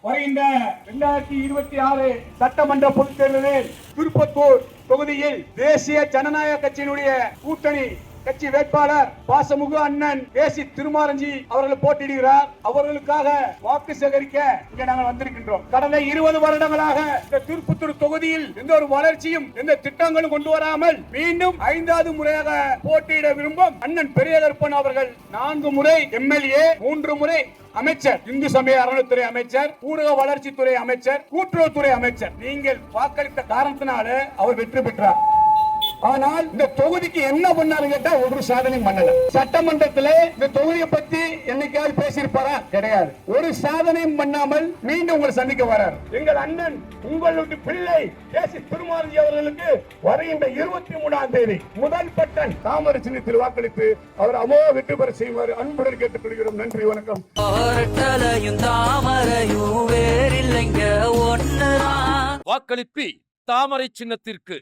வருகின்ற 2026 சட்டமன்ற பொதுத் தேர்தலில் திருப்பத்தூர் தொகுதியில் தேசிய ஜனநாயக கட்சியினுடைய கூட்டணி கட்சி வேட்பாளர் பாசமுக அண்ணன் தேசி திருமாரஞ்சி அவர்கள் போட்டியிடுகிறார். அவர்களுக்காக வாக்கு சேகரிக்க இங்க நாங்கள் வந்திருக்கின்றோம். கடந்த 20 வருடங்களாக இந்த திருப்பத்தூர் தொகுதியில் எந்த ஒரு வளர்ச்சியும் எந்த திட்டங்களும் கொண்டு வராமல் மீண்டும் 5வது முறையாக போட்டியிட விரும்பும் அண்ணன் பெரியகருப்பன் அவர்கள் 4 முறை எம்எல்ஏ, 3 முறை அமைச்சர், இந்து சமய அறநிலைத்துறை அமைச்சர், ஊரக வளர்ச்சித்துறை அமைச்சர், கூட்டுறவுத்துறை அமைச்சர். நீங்கள் வாக்களித்த காரணத்தினால அவர் வெற்றி பெற்றார். ஆனால் இந்த தொகுதிக்கு என்ன பண்ணாரு கேட்டா ஒரு சாதனை பண்ணல. சட்டமன்றத்தில் இந்த தொகுதியை பத்தி என்னைக்காவது பேசியிருப்பாரா? கிடையாது. ஒரு சாதனையும் பண்ணாமல் மீண்டும் உங்களை சந்திக்க வரார். எங்கள் அண்ணன் உங்களுடைய பிள்ளை தேசி திருமாரஞ்சி அவர்களுக்கு வருகின்ற 23ஆம் தேதி முதல் பட்டன் தாமரை சின்னத்தில் வாக்களித்து அவர் அமோக வெற்றி பெற செய்வார் அன்புடன் கேட்டுக்கொள்கிறோம். நன்றி, வணக்கம். வாக்களிப்பி தாமரை சின்னத்திற்கு.